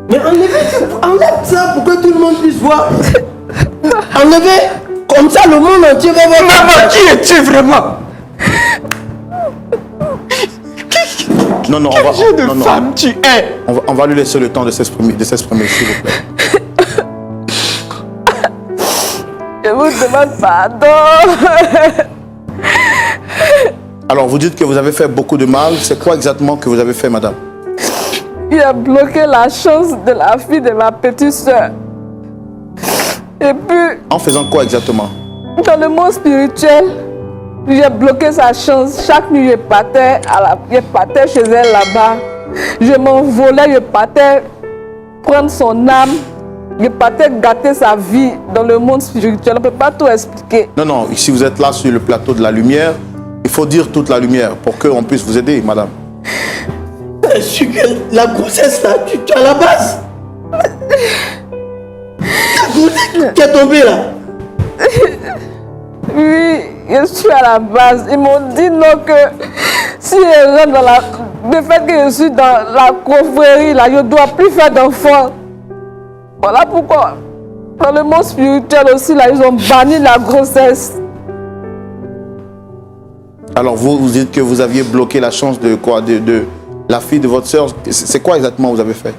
Mais enlève ça pour que tout le monde puisse voir. Enlevez, comme ça le monde entier va voir. Maman, qui es-tu vraiment? Non, quel genre de femme tu es? On va lui laisser le temps de s'exprimer, s'il vous plaît. Je vous demande pardon. Alors, vous dites que vous avez fait beaucoup de mal. C'est quoi exactement que vous avez fait, madame? Il a bloqué la chance de la fille de ma petite soeur. Et puis... En faisant quoi exactement? Dans le monde spirituel, j'ai bloqué sa chance. Chaque nuit, je partais chez elle là-bas. Je m'envolais, je partais prendre son âme. Je partais gâter sa vie dans le monde spirituel. On ne peut pas tout expliquer. Non, ici vous êtes là sur le plateau de la lumière. Il faut dire toute la lumière pour qu'on puisse vous aider, madame. La grossesse là, tu es à la base. La grossesse qui est tombée là. Oui, je suis à la base. Ils m'ont dit non que si je rentre dans la... Le fait que je suis dans la confrérie là, je ne dois plus faire d'enfants. Voilà pourquoi. Dans le monde spirituel aussi là, ils ont banni la grossesse. Alors vous dites que vous aviez bloqué la chance de quoi? De la fille de votre soeur. C'est quoi exactement vous avez fait?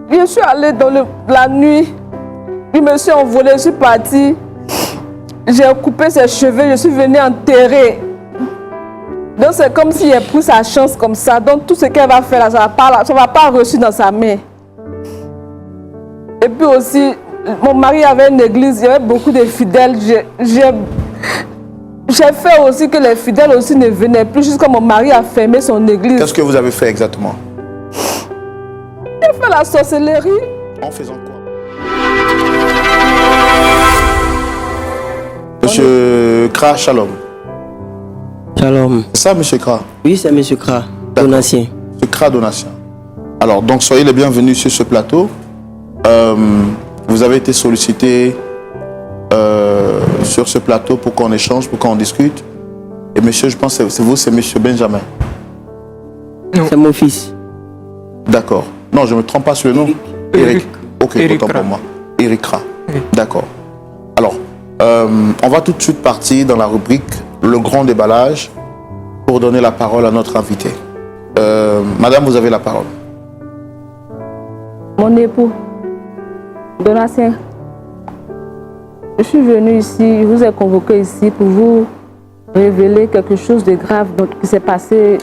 Je suis allée dans la nuit. Je me suis envolée, je suis partie. J'ai coupé ses cheveux, je suis venue enterrer. Donc c'est comme si elle a pris sa chance comme ça. Donc tout ce qu'elle va faire là, ça ne va pas reçu dans sa main. Et puis aussi, mon mari avait une église, il y avait beaucoup de fidèles. J'ai fait aussi que les fidèles aussi ne venaient plus jusqu'à mon mari a fermé son église. Qu'est-ce que vous avez fait exactement? J'ai fait la sorcellerie. En faisant quoi? Monsieur Kra, shalom. Shalom. C'est ça, monsieur Kra? Oui, c'est monsieur Kra, Donatien. Monsieur Kra, Donatien. Alors, donc, soyez les bienvenus sur ce plateau. Vous avez été sollicité sur ce plateau pour qu'on échange, pour qu'on discute. Et monsieur, je pense que c'est vous, c'est monsieur Benjamin. C'est mon fils. D'accord. Non, je ne me trompe pas sur le nom. Eric. Ok, Eric autant pour moi. Eric Kra. Oui. D'accord. Alors, on va tout de suite partir dans la rubrique Le grand déballage pour donner la parole à notre invité. Madame, vous avez la parole. Mon époux, Donatien, je suis venue ici, je vous ai convoqué ici pour vous révéler quelque chose de grave qui s'est passé.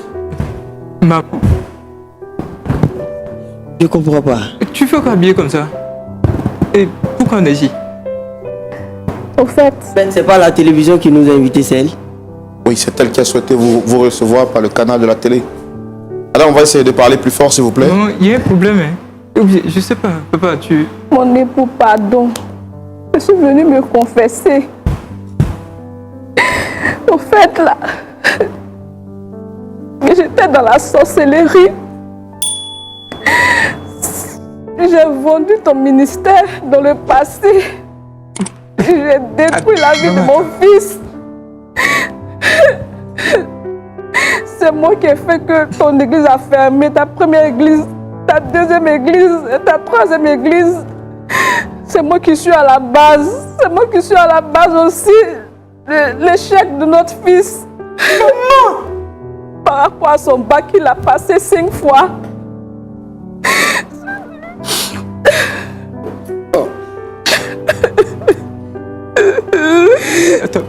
Je comprends pas. Tu fais quoi habiller comme ça? Et pourquoi on est ici? Au fait... C'est pas la télévision qui nous a invités, c'est elle? Oui, c'est elle qui a souhaité vous recevoir par le canal de la télé. Alors, on va essayer de parler plus fort, s'il vous plaît. Non, il y a un problème, hein. Je sais pas, papa, tu... Mon époux, pardon. Je suis venue me confesser. Au fait, là, j'étais dans la sorcellerie. J'ai vendu ton ministère dans le passé. J'ai détruit la vie de mon fils. C'est moi qui ai fait que ton église a fermé, ta première église, ta deuxième église, ta troisième église. C'est moi qui suis à la base. C'est moi qui suis à la base aussi de l'échec de notre fils. Par rapport à son bac, il a passé 5 fois.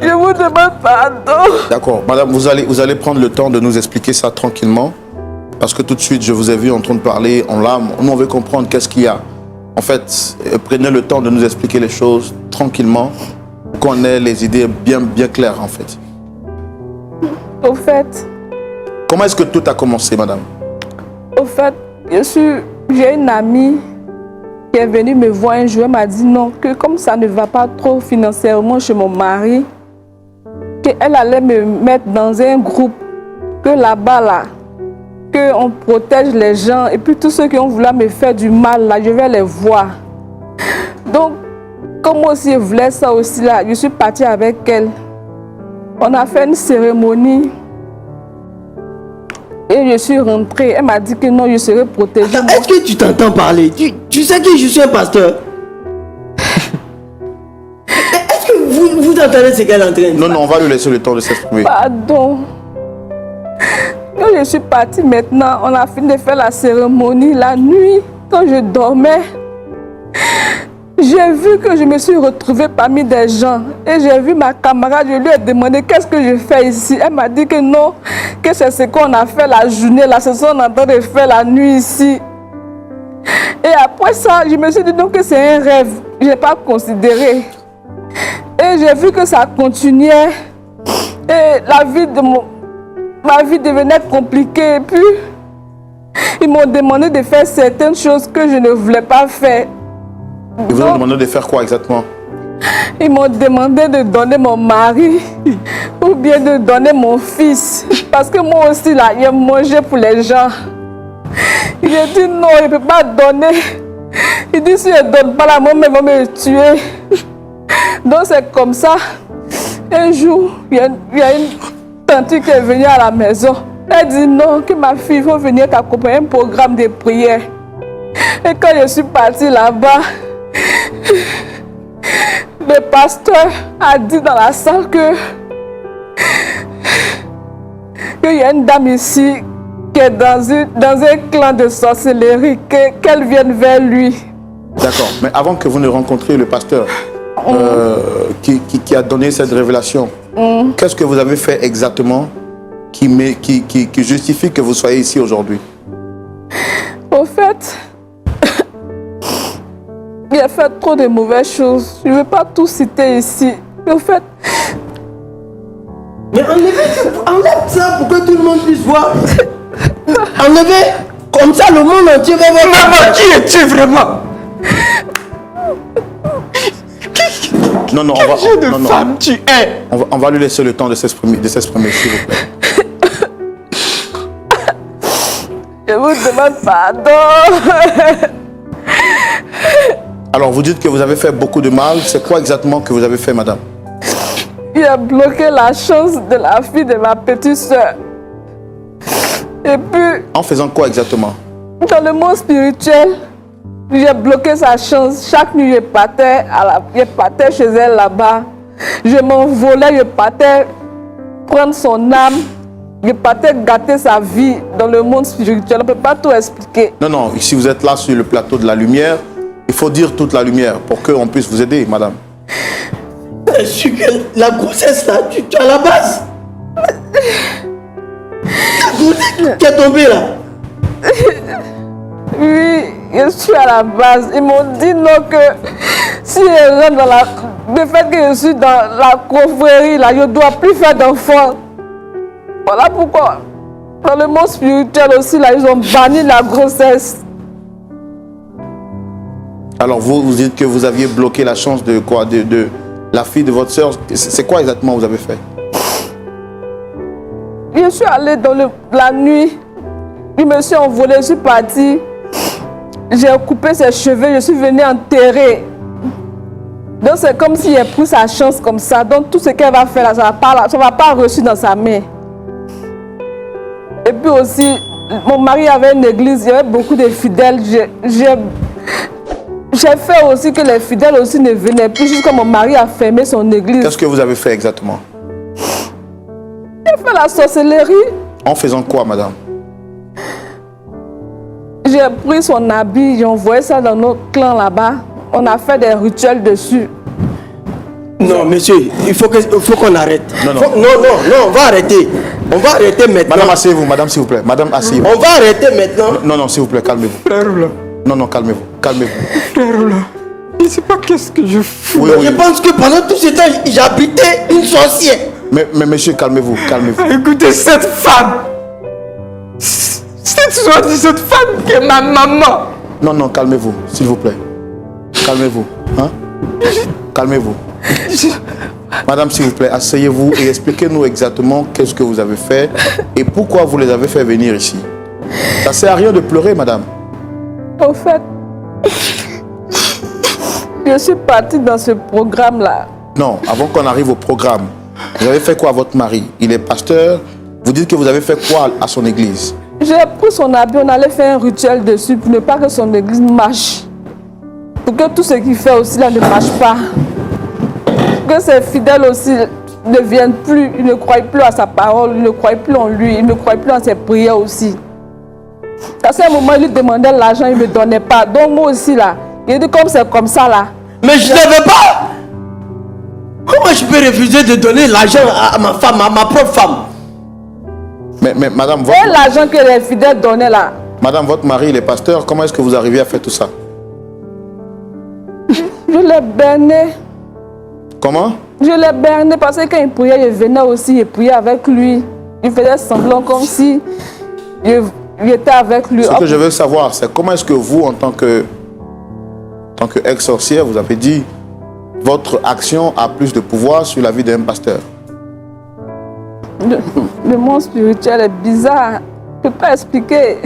Je vous demande pardon. D'accord. Madame, vous allez prendre le temps de nous expliquer ça tranquillement. Parce que tout de suite, je vous ai vu en train de parler en larmes. Nous, on veut comprendre qu'est-ce qu'il y a. En fait, prenez le temps de nous expliquer les choses tranquillement. Pour qu'on ait les idées bien claires, en fait. Au fait... Comment est-ce que tout a commencé, madame? Au fait, j'ai une amie qui est venue me voir un jour, elle m'a dit non, que comme ça ne va pas trop financièrement chez mon mari, qu'elle allait me mettre dans un groupe, que là-bas, là, qu'on protège les gens, et puis tous ceux qui ont voulu me faire du mal, là, je vais les voir. Donc, comme moi aussi je voulais ça aussi, là, je suis partie avec elle. On a fait une cérémonie. Et je suis rentrée. Elle m'a dit que non, je serai protégée. Attends, est-ce que tu t'entends parler? Tu sais que je suis un pasteur? Est-ce que vous entendez ce qu'elle est en train de dire? Non, non, on va lui laisser le temps de s'exprimer. Pardon. Quand je suis partie maintenant, on a fini de faire la cérémonie la nuit. Quand je dormais, j'ai vu que je me suis retrouvée parmi des gens. Et j'ai vu ma camarade, je lui ai demandé qu'est-ce que je fais ici. Elle m'a dit que non, que c'est ce qu'on a fait la journée, là, c'est ce qu'on est en train de faire la nuit ici. Et après ça, je me suis dit donc que c'est un rêve. Je n'ai pas considéré. Et j'ai vu que ça continuait. Et ma vie devenait compliquée. Et puis, ils m'ont demandé de faire certaines choses que je ne voulais pas faire. Ils vous ont demandé de faire quoi exactement? Ils m'ont demandé de donner mon mari ou bien de donner mon fils. Parce que moi aussi, là, j'ai mangé pour les gens. J'ai dit non, je ne peux pas donner. Il dit si je ne donne pas la maman, ils vont me tuer. Donc c'est comme ça. Un jour, il y a une tante qui est venue à la maison. Elle dit non, que ma fille faut venir t'accompagner à un programme de prière. Et quand je suis partie là-bas, le pasteur a dit dans la salle qu'il y a une dame ici qui est dans un clan de sorcellerie, qu'elle vienne vers lui. D'accord, mais avant que vous ne rencontriez le pasteur qui a donné cette révélation, qu'est-ce que vous avez fait exactement qui justifie que vous soyez ici aujourd'hui? Au fait, j'ai fait trop de mauvaises choses. Je ne veux pas tout citer ici. Au fait... Mais enlève ça pour que tout le monde puisse voir. Enlevez, comme ça le monde entier va voir. Maman, qui es-tu vraiment? Non, non, Quel genre de femme tu es? On va lui laisser le temps de s'exprimer, s'il vous plaît. Je vous demande pardon. Alors, vous dites que vous avez fait beaucoup de mal. C'est quoi exactement que vous avez fait, madame? Il a bloqué la chance de la fille de ma petite soeur. Et puis, En faisant quoi exactement? dans le monde spirituel, j'ai bloqué sa chance. Chaque nuit, je partais chez elle là-bas. Je m'envolais, je partais prendre son âme. Je partais gâter sa vie dans le monde spirituel. On ne peut pas tout expliquer. Non, non, si vous êtes là sur le plateau de la lumière, il faut dire toute la lumière pour qu'on puisse vous aider, madame. Je suis que la grossesse là, tu es à la base. La grossesse qui est tombée là. Oui, je suis à la base. Ils m'ont dit non que si je rentre dans la... Le fait que je suis dans la confrérie là, je ne dois plus faire d'enfants. Voilà pourquoi. Dans le monde spirituel aussi là, ils ont banni la grossesse. Alors vous dites que vous aviez bloqué la chance de quoi? De la fille de votre soeur. C'est quoi exactement vous avez fait? Je suis allée dans la nuit. Je me suis envolée, je suis partie. J'ai coupé ses cheveux, je suis venue enterrer. Donc c'est comme si elle pris sa chance comme ça. Donc tout ce qu'elle va faire là, ça ne va pas reçu dans sa main. Et puis aussi, mon mari avait une église, il y avait beaucoup de fidèles. J'ai fait aussi que les fidèles aussi ne venaient plus jusqu'à mon mari a fermé son église. Qu'est-ce que vous avez fait exactement? J'ai fait la sorcellerie. En faisant quoi, madame? J'ai pris son habit, j'ai envoyé ça dans notre clan là-bas. On a fait des rituels dessus. Non, monsieur, il faut qu'on arrête. Non, non. Non, on va arrêter. On va arrêter maintenant. Madame, asseyez-vous, madame, s'il vous plaît. Madame, asseyez-vous. On va arrêter maintenant. Non, non, s'il vous plaît, calmez-vous. Frère là, Non, non, calmez-vous, calmez-vous. frère là, je ne sais pas qu'est-ce que je fous. Oui, oui. Je pense que pendant tout ce temps, j'habitais une sorcière. Mais monsieur, calmez-vous, calmez-vous. Écoutez, cette femme, cette femme qui est ma maman. Non, non, calmez-vous, s'il vous plaît. Calmez-vous, hein? Calmez-vous. Madame, s'il vous plaît, asseyez-vous et expliquez-nous exactement qu'est-ce que vous avez fait et pourquoi vous les avez fait venir ici. Ça ne sert à rien de pleurer, madame. Au fait, je suis partie dans ce programme-là. Non, avant qu'on arrive au programme, vous avez fait quoi à votre mari? Il est pasteur, Vous dites que vous avez fait quoi à son église? J'ai pris son habit, on allait faire un rituel dessus pour ne pas que son église marche. Pour que tout ce qu'il fait aussi là ne marche pas. Que ses fidèles aussi ne viennent plus, ils ne croient plus à sa parole, ils ne croient plus en lui, ils ne croient plus en ses prières aussi. À ce moment, il lui demandait l'argent, il ne me donnait pas. Donc moi aussi là, il dit comme c'est comme ça là. Mais je ne l'avais pas. Comment je peux refuser de donner l'argent à ma femme, à ma propre femme? Mais madame, Et l'argent que les fidèles donnaient là. Madame, votre mari, il est pasteur. Comment est-ce que vous arrivez à faire tout ça? Je l'ai berné. Comment? Je l'ai berné parce que quand il priait, je venais aussi, je priais avec lui. Il faisait semblant comme si il était avec lui. Ce que je veux savoir, c'est comment est-ce que vous, en tant que ex-sorcière, vous avez dit votre action a plus de pouvoir sur la vie d'un pasteur. Le monde spirituel est bizarre. Je ne peux pas expliquer.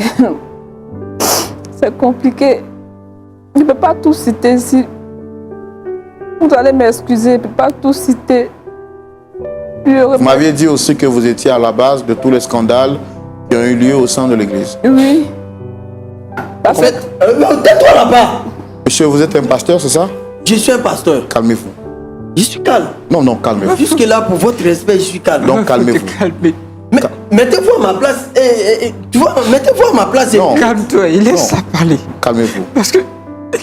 C'est compliqué. Je ne peux pas tout citer ici. Vous allez m'excuser, je ne peux pas tout citer. Vous m'aviez dit aussi que vous étiez à la base de tous les scandales qui ont eu lieu au sein de l'église. Oui. En fait, tais-toi là-bas. Monsieur, vous êtes un pasteur, c'est ça? Je suis un pasteur. Calmez-vous. Je suis calme. Non, calmez-vous. Jusque-là, pour votre respect, je suis calme. Donc calmez-vous. Mais mettez-vous à ma place. Tu vois, mettez-vous à ma place. Non. Calme-toi, il laisse-la parler. Calmez-vous. Parce que...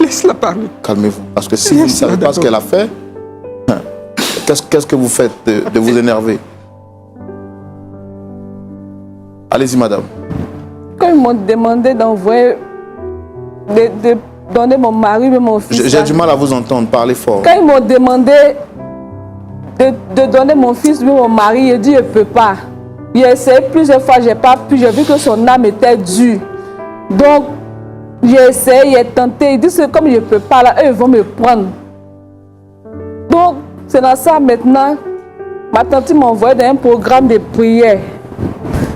Laisse-la parler. Calmez-vous. Parce que si vous ne savez pas ce qu'elle a fait, qu'est-ce que vous faites de vous énerver? Allez-y, madame. Quand ils m'ont demandé d'envoyer, de donner mon mari et mon fils. J'ai du mal à vous entendre, parlez fort. Quand ils m'ont demandé de donner mon fils et mon mari, j'ai dit je ne peux pas. J'ai essayé plusieurs fois, je n'ai pas pu. J'ai vu que son âme était dure. Donc, j'ai essayé, j'ai tenté. Ils disent que comme je ne peux pas, là, eux ils vont me prendre. Donc, c'est dans ça maintenant. Ma tante m'a envoyé dans un programme de prière.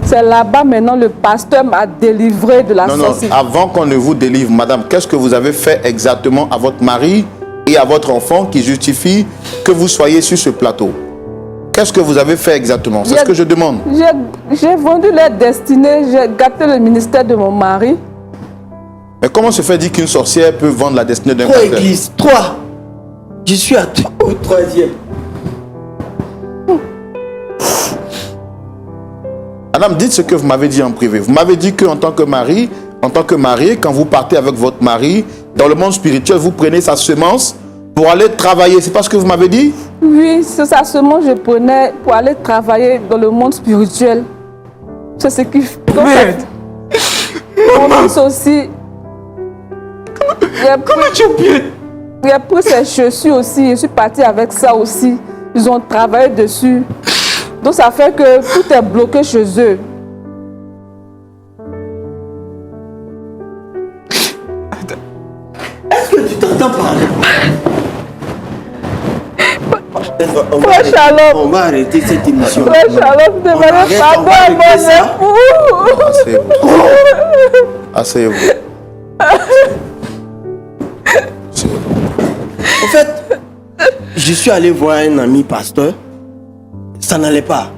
C'est là-bas maintenant le pasteur m'a délivré de la sorcellerie. Non, avant qu'on ne vous délivre, madame, qu'est-ce que vous avez fait exactement à votre mari et à votre enfant qui justifie que vous soyez sur ce plateau? Qu'est-ce que vous avez fait exactement? C'est ce que je demande. J'ai vendu leur destinée, j'ai gâté le ministère de mon mari. Mais comment se fait dire qu'une sorcière peut vendre la destinée d'un 3 pasteur? églises, 3. Je suis au 3e. Madame, dites ce que vous m'avez dit en privé. Vous m'avez dit qu'en tant que mari, en tant que marié, quand vous partez avec votre mari, dans le monde spirituel, vous prenez sa semence pour aller travailler. C'est pas ce que vous m'avez dit? Oui, c'est sa semence que je prenais pour aller travailler dans le monde spirituel. C'est ce qui fait. Mon fils aussi. Comment tu as pu? Il a pris ses chaussures aussi. Je suis partie avec ça aussi. Ils ont travaillé dessus. Donc ça fait que tout est bloqué chez eux. Est-ce que tu t'entends parler? Frère Shalom. On va arrêter cette émission. Frère Shalom, demandez pardon à mon époux. Asseyez-vous. En fait, je suis allé voir un ami pasteur. Ça n'allait pas.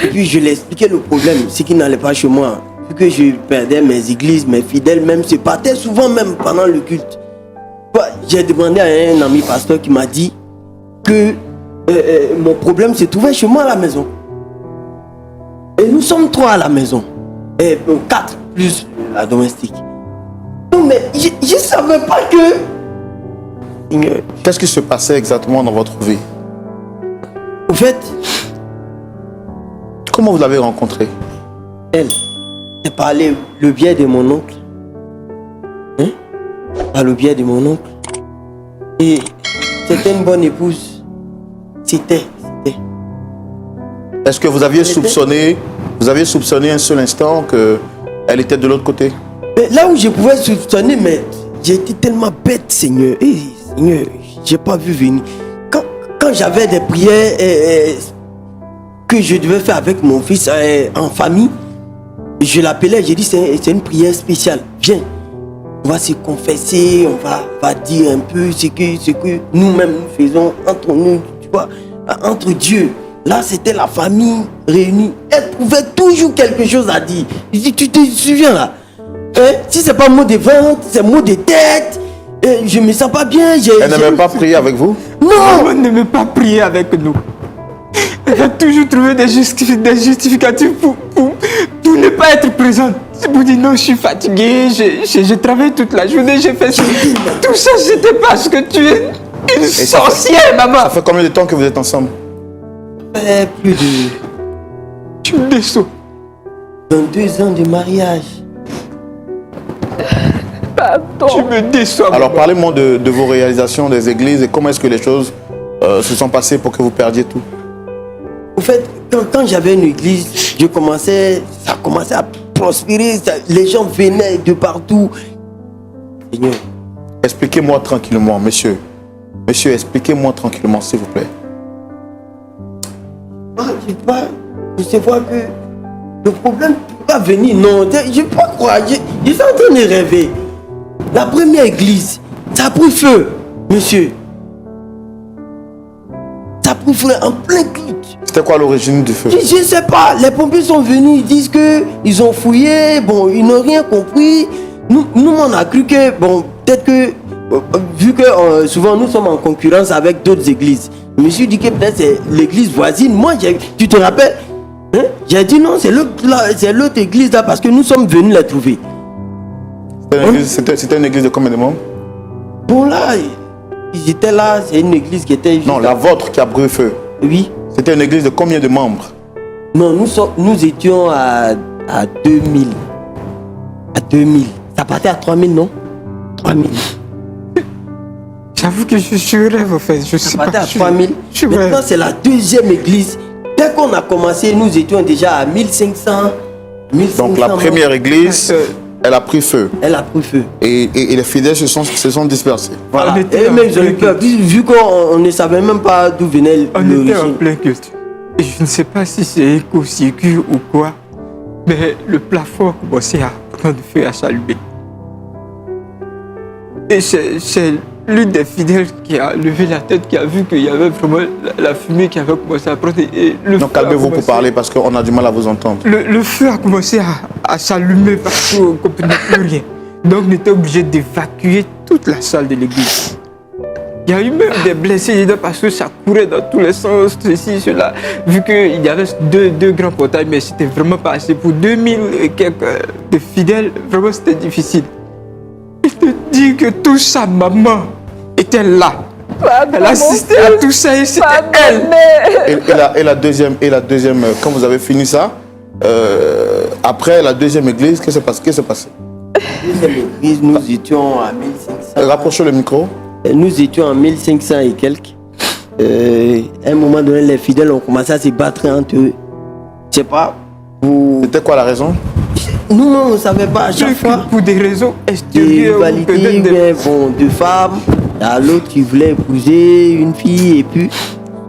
Et puis je lui ai expliqué le problème, c'est qu'il n'allait pas chez moi. Vu que je perdais mes églises, mes fidèles même se partaient souvent même pendant le culte. J'ai demandé à un ami pasteur qui m'a dit que mon problème se trouvait chez moi à la maison. Et nous sommes 3 à la maison. Et 4 plus la domestique. Non mais je ne savais pas que... Qu'est-ce qui se passait exactement dans votre vie? Au fait... Comment vous l'avez rencontrée? Elle, c'est par le biais de mon oncle. Hein? Par le biais de mon oncle. Et c'était une bonne épouse. C'était. Est-ce que vous aviez soupçonné un seul instant qu'elle était de l'autre côté? Mais là où je pouvais soupçonner, mais j'étais tellement bête, Seigneur. Seigneur, j'ai pas vu venir. Quand j'avais des prières que je devais faire avec mon fils en famille, je l'appelais, j'ai dit c'est une prière spéciale. Viens, on va se confesser, on va dire un peu ce que nous-mêmes nous faisons entre nous, tu vois, entre Dieu. Là, c'était la famille réunie. Elle trouvait toujours quelque chose à dire. Je dis, tu te souviens là? Hein? Si c'est pas mot de ventre, c'est mot de tête. Je me sens pas bien. Elle n'aimait pas prier avec vous? Non! Maman n'aimait pas prier avec nous. Elle a toujours trouvé des justificatifs pour ne pas être présente. C'est pour dire non, je suis fatiguée, j'ai travaillé toute la journée, j'ai fait ça. Tout ça, c'était parce que tu es une sorcière, maman. Ça fait combien de temps que vous êtes ensemble? Plus de Tu me déçois. 22 ans de mariage. Pardon. Tu me déçois. Alors maman. parlez-moi de vos réalisations des églises et comment est-ce que les choses se sont passées pour que vous perdiez tout. En fait, quand j'avais une église, ça commençait à prospérer. Les gens venaient de partout. Seigneur. Expliquez-moi tranquillement, monsieur. Monsieur, expliquez-moi tranquillement, s'il vous plaît. Je sais pas que le problème ne peut pas venir. Non, je ne peux pas croire. Je suis en train de rêver. La première église, ça a pris feu, monsieur. Ça a pris feu en plein culte. C'était quoi l'origine du feu? Je ne sais pas. Les pompiers sont venus, ils disent qu'ils ont fouillé. Bon, ils n'ont rien compris. Nous, on a cru que, bon, peut-être que, vu que souvent nous sommes en concurrence avec d'autres églises, je me suis dit que peut-être c'est l'église voisine. Moi, tu te rappelles, hein? J'ai dit non, c'est l'autre église là parce que nous sommes venus la trouver. C'était une église de combien de membres? Bon là, ils étaient là, c'est une église qui était... Non, la vôtre qui a brûlé feu. Oui. C'était une église de combien de membres? Non, nous étions à 2000. À 2000. Ça partait à 3000, non? 3000. J'avoue que je rêve, en fait. Je sais Ça pas. partait à 3000. Je Maintenant, rêve. c'est la deuxième église. Dès qu'on a commencé, nous étions déjà à 1500. 1500 Donc la première église, Euh, elle a pris feu. Elle a pris feu. Et les fidèles se sont dispersés. Voilà. On était Et en même ils ont plein eu peur. culte. Vu qu'on ne savait même pas d'où venait On était en l'origine. plein culte. Et je ne sais pas si c'est éco-circuit ou quoi, mais le plafond a commencé à prendre feu, à s'allumer. Et c'est l'une des fidèles qui a levé la tête, qui a vu qu'il y avait vraiment la fumée qui avait commencé à prendre. Et le Donc feu a calmez-vous pour commencé- parler parce qu'on a du mal à vous entendre. Le feu a commencé à s'allumer partout, on ne comprenait plus rien. Donc on était obligé d'évacuer toute la salle de l'église. Il y a eu même des blessés dedans parce que ça courait dans tous les sens, ceci, cela. Vu qu'il y avait deux grands portails, mais c'était vraiment pas assez. Pour 2000 et quelques de fidèles, vraiment c'était difficile. Je te dis que tout ça, maman était là. Pardon, Elle assistait à tout ça et c'était elle. Et la deuxième, quand vous avez fini ça, après la deuxième église, qu'est-ce qui s'est passé? Deuxième église, nous étions à 1500. Rapprochez le micro. Nous étions à 1500 et quelques. À un moment donné, les fidèles ont commencé à se battre entre eux. Je sais pas. C'était quoi la raison? Nous, on ne savait pas à chaque fois. Pour des raisons Des extérieures, ou rivalités, peut-être des- bien, bon, de femmes. À l'autre qui voulait épouser une fille. Et puis,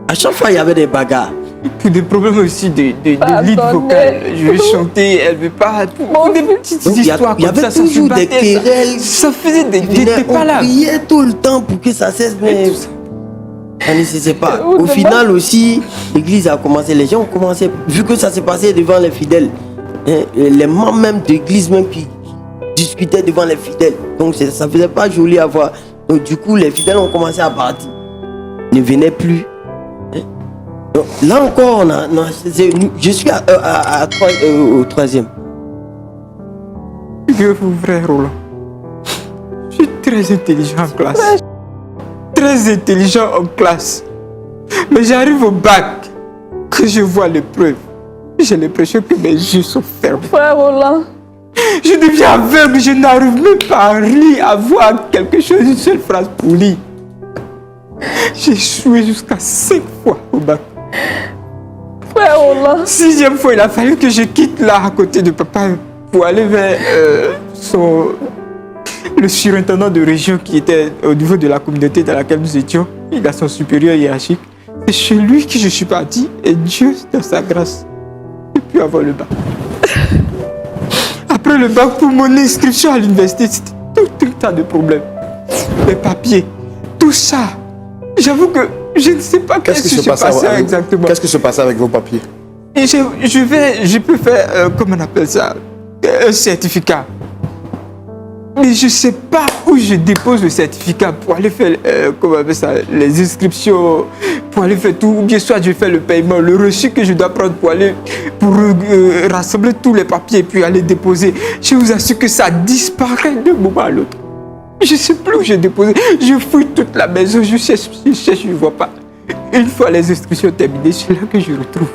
à chaque fois, il y avait des bagarres. pour des problèmes aussi de lead Pardonnez. vocal. Je vais chanter, elle veut pas. Pour des petites Donc, il y histoires avait comme ça, ça se toujours des battait, querelles. ça faisait des... Ils venaient, T'étais pas on là. priait tout le temps pour que ça cesse, mais tout ça. on ne sait pas. Ou Au de final aussi, l'église a commencé, les gens ont commencé, vu que ça s'est passé devant les fidèles, hein, les membres même d'église même qui discutaient devant les fidèles. Donc ça faisait pas joli à voir. Donc du coup, les fidèles ont commencé à partir. Ils ne venaient plus. Hein. Donc, là encore, je suis au troisième. Dieu vous frère Roland. Je suis très intelligent en classe. Très intelligent en classe. Mais j'arrive au bac, que je vois l'épreuve. J'ai l'impression que mes yeux sont fermés. Frère Roland, Je deviens aveugle, je n'arrive même pas à lire, à voir quelque chose, une seule phrase pour lire. J'ai échoué jusqu'à 5 fois au bac. frère Roland, 6e fois, il a fallu que je quitte là à côté de papa pour aller vers le surintendant de région qui était au niveau de la communauté dans laquelle nous étions. Il a son supérieur hiérarchique. C'est chez lui que je suis parti et Dieu, dans sa grâce, j'ai pu avoir le bac. Après le bac, pour mon inscription à l'université, c'était tout un tas de problèmes. Les papiers, tout ça. J'avoue que Je ne sais pas qu'est-ce qui se passait exactement. Qu'est-ce qui se passait avec vos papiers? Et je peux faire, comment on appelle ça, un certificat. Mais je ne sais pas où je dépose le certificat pour aller faire, comment on appelle ça, les inscriptions, pour aller faire tout. Ou bien soit je fais le paiement, le reçu que je dois prendre pour aller, pour rassembler tous les papiers et puis aller déposer. Je vous assure que ça disparaît d'un moment à l'autre. Je ne sais plus où j'ai déposé. Je fouille toute la maison, je cherche, je ne vois pas. Une fois les inscriptions terminées, c'est là que je retrouve.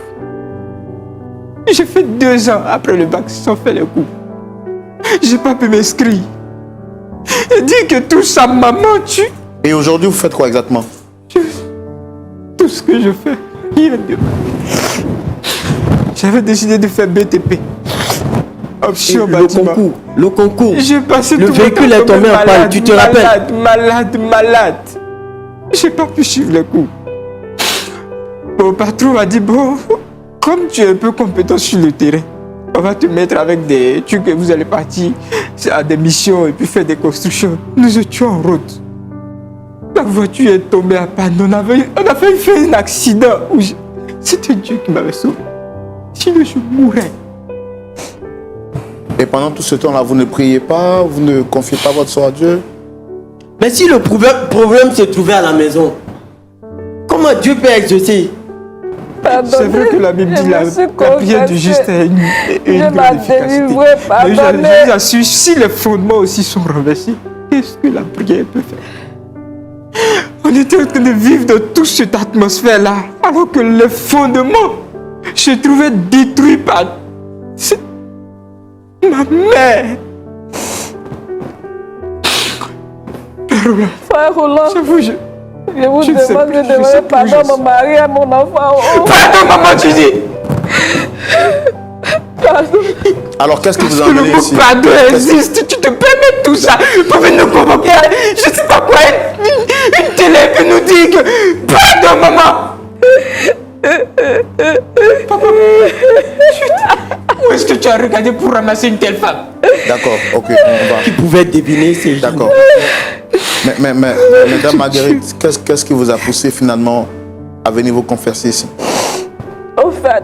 J'ai fait 2 ans après le bac sans faire les cours. Je n'ai pas pu m'inscrire. Il dit que tout ça maman tue. Et aujourd'hui, vous faites quoi exactement? Tout ce que je fais, rien de mal. J'avais décidé de faire BTP. Option bâtiment. Le concours. J'ai passé le tout véhicule est tombé en panne, tu te rappelles? Malade. J'ai pas pu suivre les cours. Mon patron m'a dit, bon, comme tu es un peu compétent sur le terrain, on va te mettre avec des trucs que vous allez partir à des missions et puis faire des constructions. Nous étions en route. La voiture est tombée à panne. On a failli faire un accident. C'était Dieu qui m'avait sauvé. Sinon, je mourrais. Et pendant tout ce temps-là, vous ne priez pas, vous ne confiez pas votre sort à Dieu? Mais si le problème se trouvait à la maison, comment Dieu peut exaucer? C'est vrai que la Bible dit la prière du juste est une grande efficacité. Mais je vous assure, si les fondements aussi sont renversés, qu'est-ce que la prière peut faire? On était en train de vivre dans toute cette atmosphère-là, alors que les fondements se trouvaient détruits par ma mère. Frère Roland, je vous demande de demander pardon à mon mari et à mon enfant. Pardon, maman, tu dis. Pardon. Alors, qu'est-ce que vous en avez ici? Le mot pardon existe, tu te permets tout ça pour venir nous convoquer, je ne sais pas quoi, une télé peut nous dire que pardon, maman. Papa, où est-ce que tu as regardé pour ramasser une telle femme? D'accord, ok, on va. Qui pouvait deviner ces gens. D'accord. Mais Madame Marguerite, qu'est-ce qui vous a poussé finalement à venir vous confesser ici? En fait,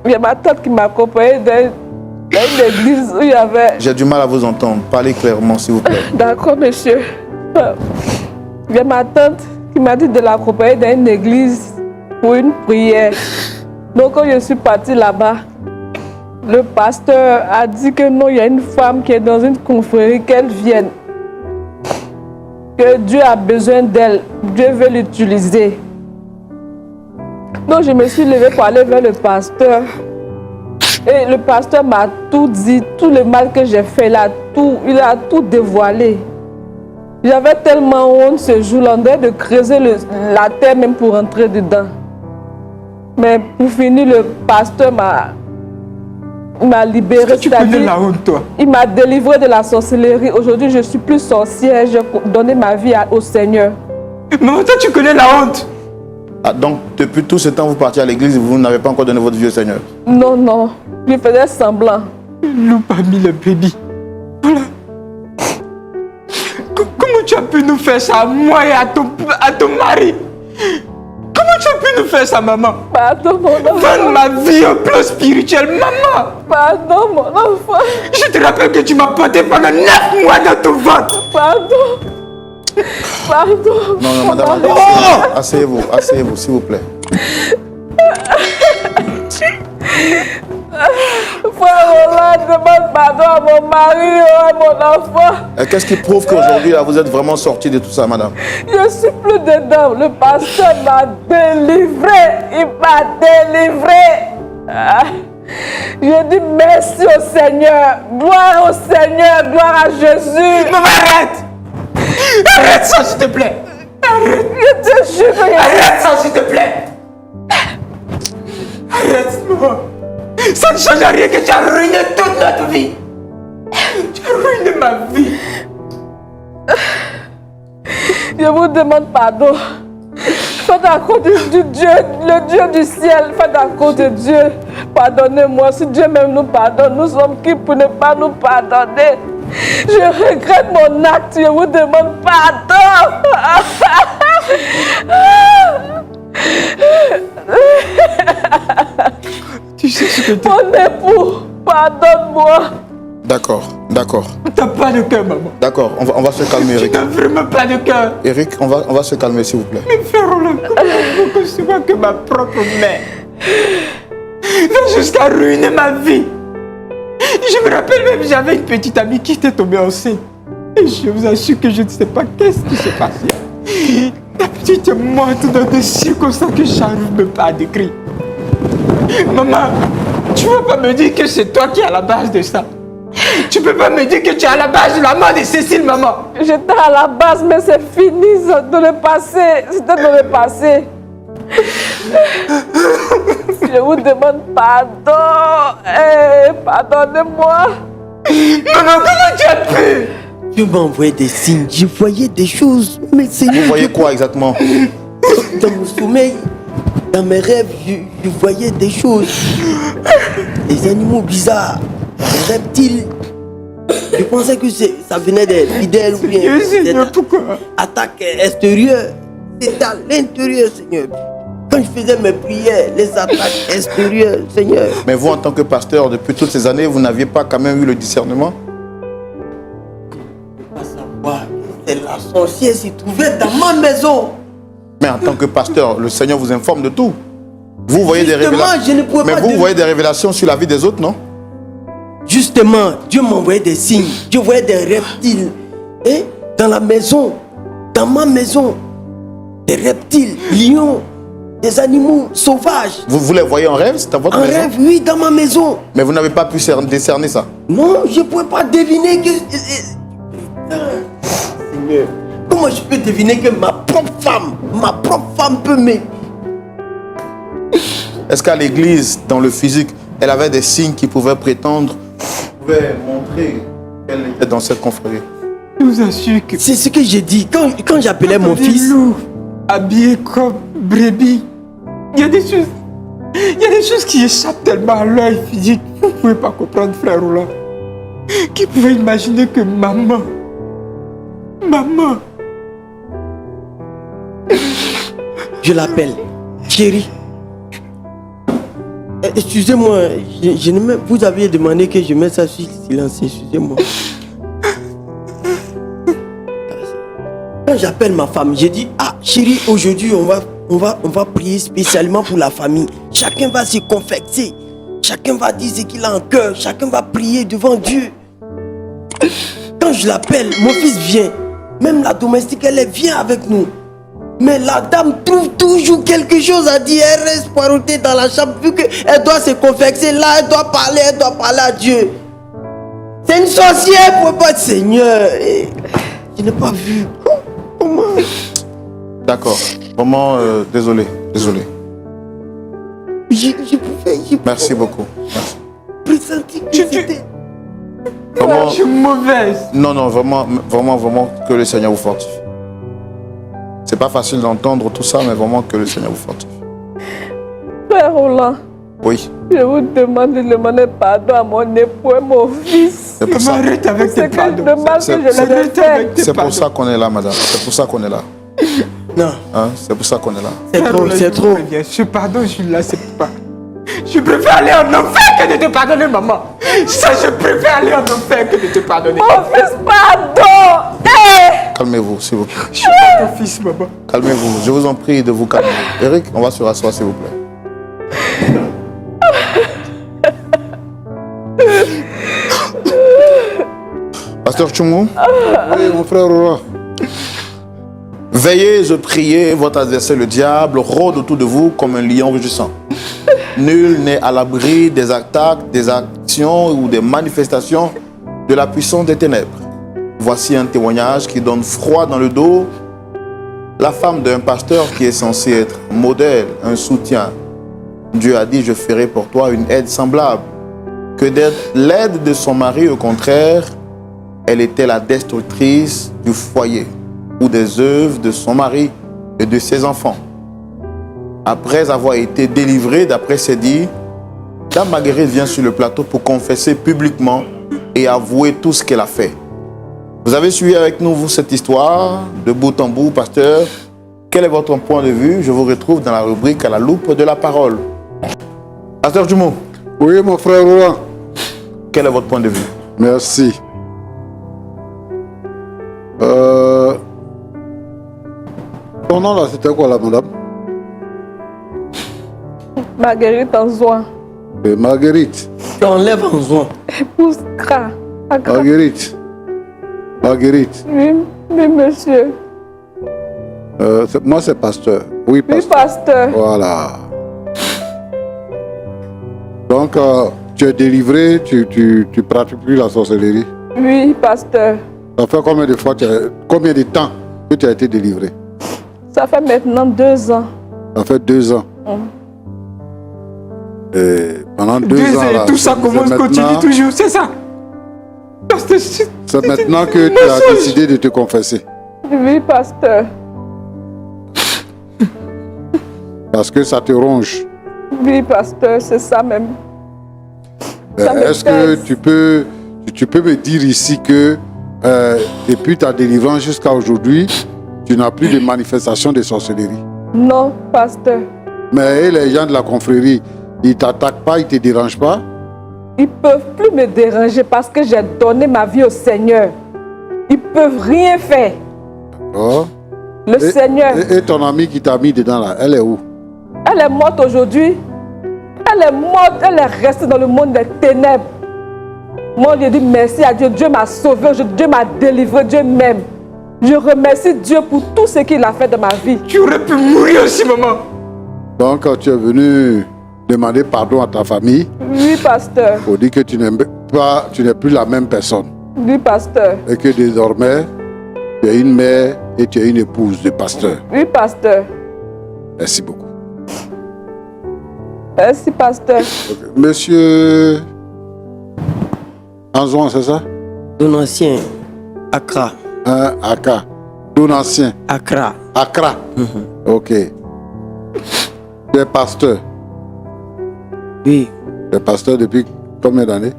il y a ma tante qui m'a accompagnée dans une église où il y avait... J'ai du mal à vous entendre. Parlez clairement, s'il vous plaît. D'accord, monsieur. Il y a ma tante qui m'a dit de l'accompagner dans une église pour une prière. Donc, quand je suis partie là-bas, le pasteur a dit que non, il y a une femme qui est dans une confrérie, qu'elle vienne. Que Dieu a besoin d'elle. Dieu veut l'utiliser. Donc, je me suis levée pour aller vers le pasteur. Et le pasteur m'a tout dit, tout le mal que j'ai fait, il a tout dévoilé. J'avais tellement honte ce jour-là, on devait de creuser la terre même pour entrer dedans. Mais pour finir, le pasteur m'a libéré. Tu connais la honte, toi? Il m'a délivré de la sorcellerie. Aujourd'hui, je ne suis plus sorcière. J'ai donné ma vie au Seigneur. Mais toi, tu connais la honte? Ah, donc, depuis tout ce temps, vous partiez à l'église et vous n'avez pas encore donné votre vie au Seigneur? Non. Je faisais semblant. Loup a mis le bébé. Voilà. Comment tu as pu nous faire ça, moi et à ton mari? Comment tu as pu nous faire ça, maman? Pardon, mon enfant. Vendre ma vie au plan spirituel, maman. Pardon, mon enfant. Je te rappelle que tu m'as porté pendant 9 mois dans ton ventre. Pardon. Non, madame, asseyez-vous, s'il vous plaît. Frère Roland, demande pardon à mon mari et à mon enfant. Et qu'est-ce qui prouve qu'aujourd'hui, vous êtes vraiment sorti de tout ça, madame? Je suis plus dedans. Le pasteur m'a délivré. Il m'a délivré. Je dis merci au Seigneur. Gloire au Seigneur. Gloire à Jésus. Maman, arrête! Arrête ça, s'il te plaît! Arrête! Je te jure que arrête ça, s'il te plaît! Arrête, maman! Ça ne change rien que tu as ruiné toute notre vie! Tu as ruiné ma vie! Je vous demande pardon. Faites à côté du Dieu, le Dieu du ciel. Faites à côté de Dieu. Pardonnez-moi. Si Dieu même nous pardonne, nous sommes qui pour ne pas nous pardonner? Je regrette mon acte. Je vous demande pardon. Tu sais ce que tu... Mon époux, pardonne-moi. D'accord, d'accord. T'as pas de cœur, maman. D'accord, on va se calmer, Tu Eric. n'as vraiment pas de cœur. Eric, on va se calmer, s'il vous plaît. Mais frère Roland, comment je peux concevoir que ma propre mère va jusqu'à ruiner ma vie? Je me rappelle même, j'avais une petite amie qui était tombée enceinte. Et je vous assure que je ne sais pas qu'est-ce qui s'est passé. La petite est morte dans des circonstances que j'arrive même pas à décrire. Maman, tu ne vas pas me dire que c'est toi qui es à la base de ça. Tu peux pas me dire que tu es à la base de la mort de Cécile, maman. J'étais à la base, mais c'est fini, c'est dans le passé. C'était dans le passé. Je vous demande pardon. Pardonnez-moi. Maman, comment tu as pu? Dieu m'a envoyé des signes, je voyais des choses. Mais Vous Seigneur, voyez quoi exactement? dans mon sommeil, dans mes rêves, je voyais des choses. Des animaux bizarres, des reptiles. Je pensais que ça venait des fidèles ou bien Seigneur, des pourquoi? attaques extérieures. C'était à l'intérieur, Seigneur. Quand je faisais mes prières, les attaques extérieures, Seigneur. Mais vous, en tant que pasteur, depuis toutes ces années, vous n'aviez pas quand même eu le discernement? Pas savoir que c'est la sorcière s'y trouvait dans ma maison. Mais en tant que pasteur, le Seigneur vous informe de tout. Vous voyez des Justement, révélations. je ne pouvais Mais pas vous deviner. voyez des révélations sur la vie des autres, non? Justement, Dieu m'envoyait des signes. Je voyais des reptiles. Et dans la maison, dans ma maison, des reptiles, lions, des animaux sauvages. Vous les voyez en rêve, c'est à votre En maison? rêve, oui, dans ma maison. Mais vous n'avez pas pu décerner ça. Non, je ne pouvais pas deviner que... Seigneur, comment je peux deviner que ma propre femme peut m'aimer? Est-ce qu'à l'église, dans le physique, elle avait des signes qui pouvaient prétendre, pouvaient montrer qu'elle était dans cette confrérie? Je vous assure que... C'est ce que j'ai dit. Quand j'appelais mon Des fils, loups habillés comme brebis. Il y a des choses... Il y a des choses qui échappent tellement à l'œil physique. Vous ne pouvez pas comprendre, frère Roland. Qui pouvait imaginer que maman... je l'appelle chérie. Excusez-moi, vous aviez demandé que je mette ça sur silence, excusez-moi. Quand j'appelle ma femme, j'ai dit, ah chérie, aujourd'hui on va prier spécialement pour la famille. Chacun va se confesser, chacun va dire ce qu'il a en cœur, chacun va prier devant Dieu. Quand je l'appelle, mon fils vient. Même la domestique, elle vient avec nous. Mais la dame trouve toujours quelque chose à dire. Elle reste poireautée dans la chambre. Vu qu'elle doit se confesser là, elle doit parler à Dieu. C'est une sorcière pour pas de Seigneur. Je n'ai pas vu. Comment? D'accord. Vraiment, désolé. J'ai Merci beaucoup. Merci. pressenti que c'était... Vraiment, Je suis mauvaise. non, vraiment que le Seigneur vous fortifie. C'est pas facile d'entendre tout ça, mais vraiment que le Seigneur vous fortifie. Frère Roland, Oui, je vous demande de demander pardon à mon époux et mon fils. c'est pour ça. Arrête avec tes C'est que pardons. le mal que c'est- je leur ai Arrête fait. avec tes C'est pour pardons. ça qu'on est là, madame. C'est pour ça qu'on est là. Non, Hein? C'est pour ça qu'on est là. c'est Frère trop, Roland, c'est je trop. vous préviens, ce pardon, je ne l'accepte pas. Je préfère aller en enfer que de te pardonner, maman. Ça, je préfère aller en enfer que de te pardonner. Mon fils, pardon. Calmez-vous, s'il vous plaît. Je suis pas ton fils, maman. Calmez-vous. Je vous en prie de vous calmer. Eric, on va se rasseoir, s'il vous plaît. Pasteur Tchungu? Oui, mon frère Roland. Veillez et priez, votre adversaire le diable rôde autour de vous comme un lion rugissant. Nul n'est à l'abri des attaques, des actions ou des manifestations de la puissance des ténèbres. Voici un témoignage qui donne froid dans le dos. La femme d'un pasteur qui est censé être un modèle, un soutien. Dieu a dit, je ferai pour toi une aide semblable. Que d'être l'aide de son mari, au contraire, elle était la destructrice du foyer ou des œuvres de son mari et de ses enfants. Après avoir été délivrée, d'après ses dires, Dame Marguerite vient sur le plateau pour confesser publiquement et avouer tout ce qu'elle a fait. Vous avez suivi avec nous cette histoire de bout en bout, pasteur. Quel est votre point de vue? Je vous retrouve dans la rubrique à la loupe de la parole. Pasteur Jumeau. Oui, mon frère Roland. Quel est votre point de vue? Merci. Ton nom là, c'était quoi là, madame? Marguerite Anzoin. Marguerite. Tu enlèves en joint. Épouse Kra. Marguerite. Marguerite. Oui, oui, monsieur. Moi, c'est pasteur. Oui, Oui, pasteur. pasteur. Voilà. Donc, tu es délivré, tu pratiques plus la sorcellerie. Oui, pasteur. Ça fait combien de fois, combien de temps que tu as été délivré? Ça fait maintenant 2 ans. Ça fait 2 ans. Et pendant 2 ans, là, et tout ça commence, continue toujours, c'est ça. Pasteur, c'est maintenant que tu as décidé de te confesser. Oui, pasteur. Parce que ça te ronge. Oui, pasteur, c'est ça même. Ça me Est-ce que pèse. tu peux me dire ici que depuis ta délivrance jusqu'à aujourd'hui, tu n'as plus de manifestation de sorcellerie? Non, pasteur. Mais les gens de la confrérie, ils ne t'attaquent pas, ils ne te dérangent pas? Ils ne peuvent plus me déranger parce que j'ai donné ma vie au Seigneur. Ils ne peuvent rien faire. Oh. Le Seigneur, Et ton amie qui t'a mis dedans là, elle est où? elle est morte aujourd'hui. Elle est morte, elle est restée dans le monde des ténèbres. Moi, je dis merci à Dieu. Dieu m'a sauvé, Dieu m'a délivré, Dieu m'aime. Je remercie Dieu pour tout ce qu'il a fait dans ma vie. tu aurais pu mourir aussi, maman. Donc tu es venu demander pardon à ta famille Oui, pasteur. pour dire que tu n'es plus la même personne. Oui, pasteur. Et que désormais, tu es une mère et tu es une épouse de pasteur. Oui, pasteur. Merci beaucoup. Merci, pasteur. Monsieur Anzouan, c'est ça? Don ancien. Accra. Un Aka. Don ancien. Accra. Accra. Ok. Tu es pasteur. Oui. Tu es pasteur depuis combien d'années?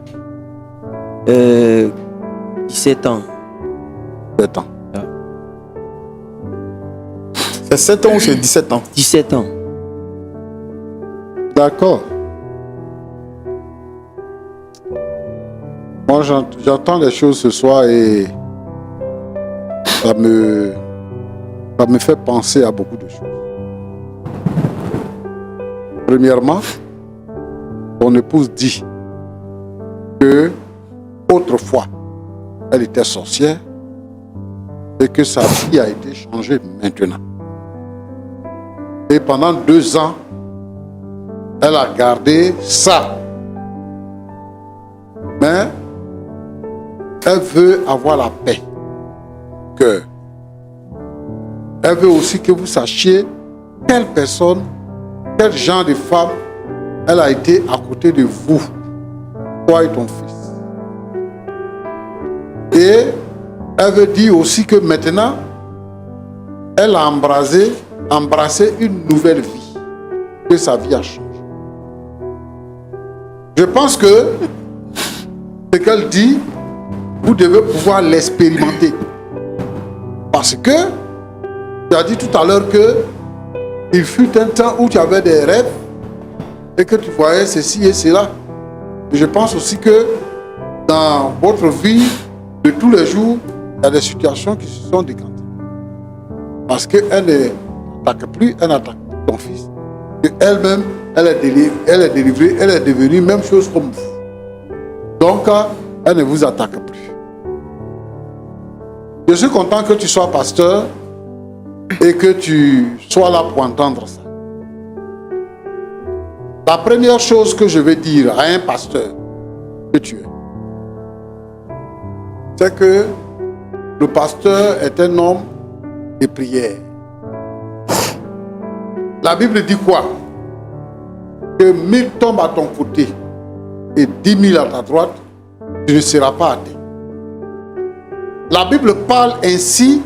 17 ans. 7 ans. C'est 7 ans ou c'est 17 ans? 17 ans. D'accord. Moi, j'entends des choses ce soir et ça me fait penser à beaucoup de choses. Premièrement, ton épouse dit que autrefois, elle était sorcière et que sa vie a été changée maintenant. Et pendant 2 ans, elle a gardé ça. Mais elle veut avoir la paix. Que elle veut aussi que vous sachiez quelle personne, quel genre de femme elle a été à côté de vous, toi et ton fils. Et elle veut dire aussi que maintenant, elle a embrassé une nouvelle vie, que sa vie a changé. Je pense que ce qu'elle dit, vous devez pouvoir l'expérimenter. Parce que tu as dit tout à l'heure que il fut un temps où tu avais des rêves et que tu voyais ceci et cela. Et je pense aussi que dans votre vie de tous les jours, il y a des situations qui se sont décantées. Parce qu'elle n'attaque plus, elle n'attaque plus ton fils. Et elle-même, elle est délivrée, elle est devenue même chose comme vous. Donc, elle ne vous attaque plus. Je suis content que tu sois pasteur et que tu sois là pour entendre ça. La première chose que je vais dire à un pasteur que tu es, c'est que le pasteur est un homme de prière. La Bible dit quoi? Que 1000 tombent à ton côté et 10 000 à ta droite, tu ne seras pas atteint. La Bible parle ainsi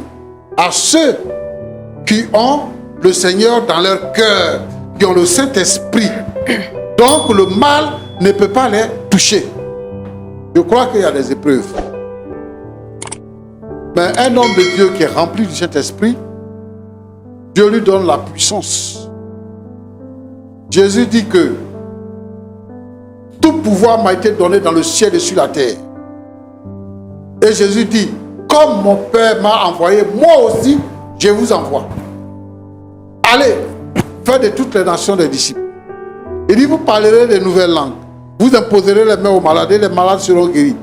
à ceux qui ont le Seigneur dans leur cœur, qui ont le Saint-Esprit. Donc le mal ne peut pas les toucher. Je crois qu'il y a des épreuves. Mais un homme de Dieu qui est rempli du Saint-Esprit, Dieu lui donne la puissance. Jésus dit que tout pouvoir m'a été donné dans le ciel et sur la terre. Et Jésus dit, comme mon Père m'a envoyé, moi aussi, je vous envoie. Allez, faites de toutes les nations des disciples. Il dit, vous parlerez de nouvelles langues. Vous imposerez les mains aux malades et les malades seront guéris.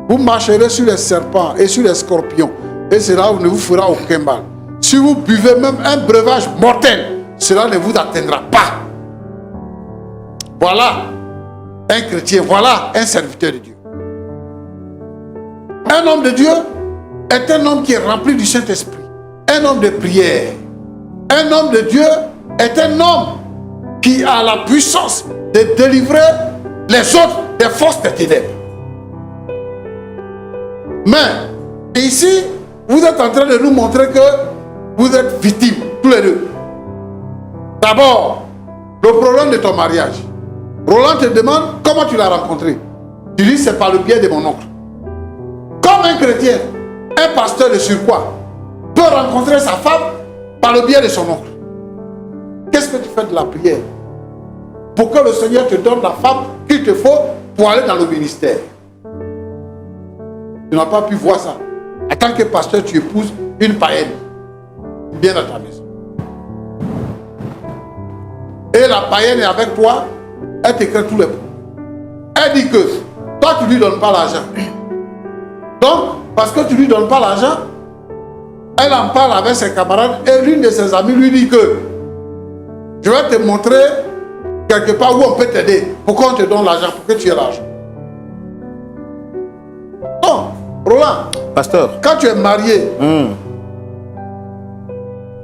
Vous marcherez sur les serpents et sur les scorpions. Et cela ne vous fera aucun mal. Si vous buvez même un breuvage mortel, cela ne vous atteindra pas. Voilà un chrétien, voilà un serviteur de Dieu. Un homme de Dieu est un homme qui est rempli du Saint-Esprit. Un homme de prière. Un homme de Dieu est un homme qui a la puissance de délivrer les autres des forces des ténèbres. Mais ici, vous êtes en train de nous montrer que vous êtes victimes, tous les deux. D'abord, le problème de ton mariage. Roland te demande comment tu l'as rencontré. Tu dis c'est par le biais de mon oncle. Comme un chrétien, un pasteur de surcroît peut rencontrer sa femme par le biais de son oncle. Qu'est-ce que tu fais de la prière pour que le Seigneur te donne la femme qu'il te faut pour aller dans le ministère? Tu n'as pas pu voir ça. En tant que pasteur, tu épouses une païenne. Viens dans ta maison. Et la païenne est avec toi, elle t'écrit tous les points. Elle dit que toi, tu ne lui donnes pas l'argent. Donc, parce que tu ne lui donnes pas l'argent, elle en parle avec ses camarades et l'une de ses amies lui dit que je vais te montrer quelque part où on peut t'aider. Pourquoi on te donne l'argent? Pour que tu aies l'argent. Non, Roland. Pasteur. Quand tu es marié,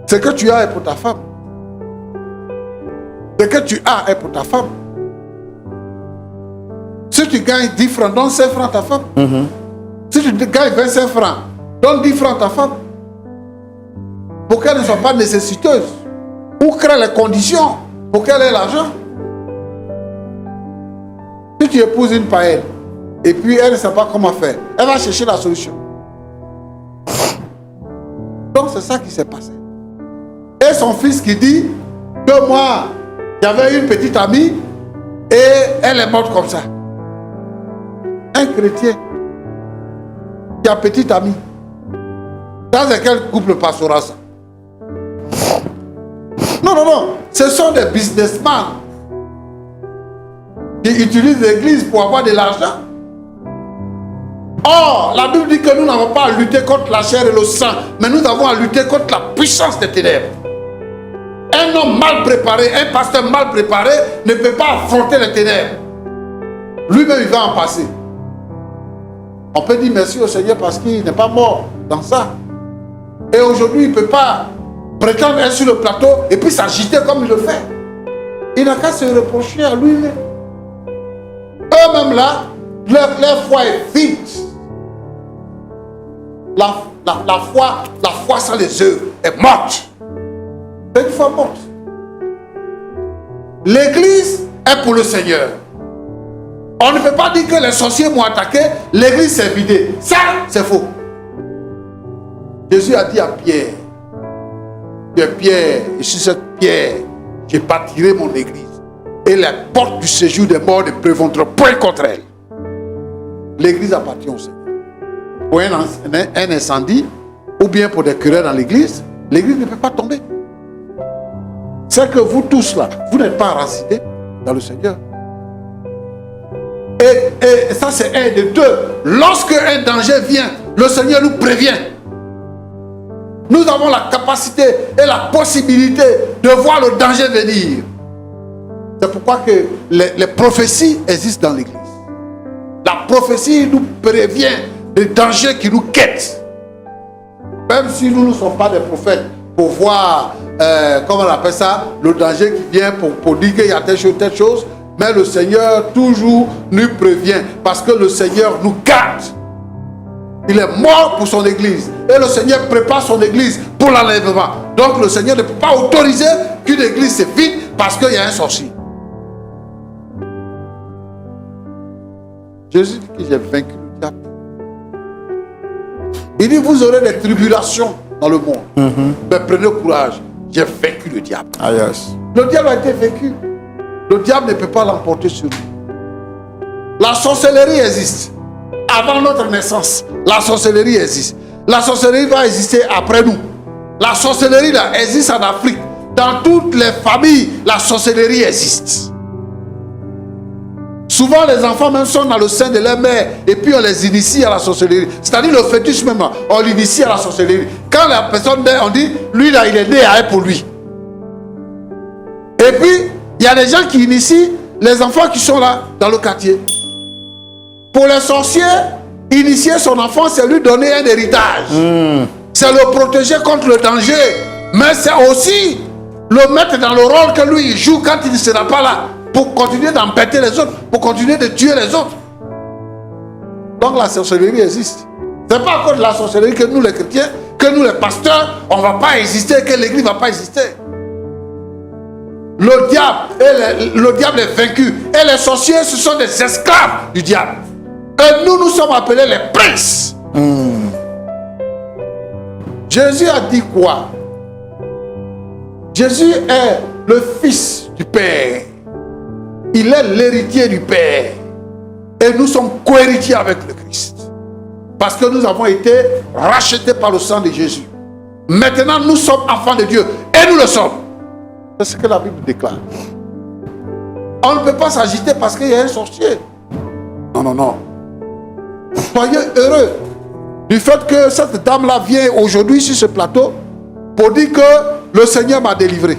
ce que tu as est pour ta femme. Ce que tu as est pour ta femme. Si tu gagnes 10 francs, donne 5 francs à ta femme. Si tu gagnes 25 francs, donne 10 francs à ta femme. Pour qu'elle ne soit pas nécessiteuse. Ou crée les conditions pour qu'elle ait l'argent. Si tu épouses une païenne, et puis elle ne sait pas comment faire, elle va chercher la solution. Donc c'est ça qui s'est passé. Et son fils qui dit que moi, j'avais une petite amie et elle est morte comme ça. Un chrétien qui a petite amie. Dans quel couple passera ça? Non, non, non. Ce sont des businessmen qui utilisent l'église pour avoir de l'argent. Or, la Bible dit que nous n'avons pas à lutter contre la chair et le sang, mais nous avons à lutter contre la puissance des ténèbres. Un homme mal préparé, un pasteur mal préparé ne peut pas affronter les ténèbres. Lui-même, il va en passer. On peut dire merci au Seigneur parce qu'il n'est pas mort dans ça. Et aujourd'hui, il ne peut pas prétendre être sur le plateau et puis s'agiter comme il le fait. Il n'a qu'à se reprocher à lui-même. Eux-mêmes là, leur foi est vide. La foi sans les œuvres est morte. C'est une foi morte. L'église est pour le Seigneur. On ne peut pas dire que les sorciers m'ont attaqué, l'église s'est vidée. Ça, c'est faux. Jésus a dit à Pierre, tu es Pierre, et sur cette pierre, j'ai bâtirai mon église. Et les portes du séjour des morts ne prévaudront point contre elle. L'église appartient au Seigneur. Pour un incendie, ou bien pour des querelles dans l'église ne peut pas tomber. C'est que vous tous là, vous n'êtes pas enracinés dans le Seigneur. Et ça c'est un de deux. Lorsque un danger vient, le Seigneur nous prévient. Nous avons la capacité et la possibilité de voir le danger venir. C'est pourquoi que les prophéties existent dans l'église. La prophétie nous prévient des dangers qui nous quittent. Même si nous ne sommes pas des prophètes pour voir, comment on appelle ça, le danger qui vient pour dire qu'il y a telle chose, mais le Seigneur toujours nous prévient parce que le Seigneur nous garde. Il est mort pour son église et le Seigneur prépare son église pour l'enlèvement. Donc le Seigneur ne peut pas autoriser qu'une église se vide parce qu'il y a un sorcier. Jésus dit que j'ai vaincu le diable. Il dit vous aurez des tribulations dans le monde. Mais prenez courage, j'ai vaincu le diable. Ah, yes. Le diable a été vaincu. Le diable ne peut pas l'emporter sur nous. La sorcellerie existe. Avant notre naissance, la sorcellerie existe. La sorcellerie va exister après nous. La sorcellerie là, existe en Afrique. Dans toutes les familles, la sorcellerie existe. Souvent, les enfants même sont dans le sein de leur mère et puis on les initie à la sorcellerie. C'est-à-dire le fœtus même, on l'initie à la sorcellerie. Quand la personne naît, on dit, lui là, il est né à elle pour lui. Et puis, il y a des gens qui initient les enfants qui sont là, dans le quartier. Pour les sorciers, initier son enfant, c'est lui donner un héritage. C'est le protéger contre le danger. Mais c'est aussi le mettre dans le rôle que lui il joue quand il ne sera pas là. Pour continuer d'embêter les autres, pour continuer de tuer les autres. Donc la sorcellerie existe. Ce n'est pas à cause de la sorcellerie que nous les chrétiens, que nous les pasteurs, on ne va pas exister, que l'église ne va pas exister. Le diable est vaincu. Et les sorciers, ce sont des esclaves du diable. Et nous sommes appelés les princes. Jésus a dit quoi? Jésus est le fils du Père. Il est l'héritier du Père. Et nous sommes co-héritiers avec le Christ. Parce que nous avons été rachetés par le sang de Jésus. Maintenant, nous sommes enfants de Dieu. Et nous le sommes. C'est ce que la Bible déclare. On ne peut pas s'agiter parce qu'il y a un sorcier. Non, non, non. Soyez heureux du fait que cette dame-là vient aujourd'hui sur ce plateau pour dire que le Seigneur m'a délivré.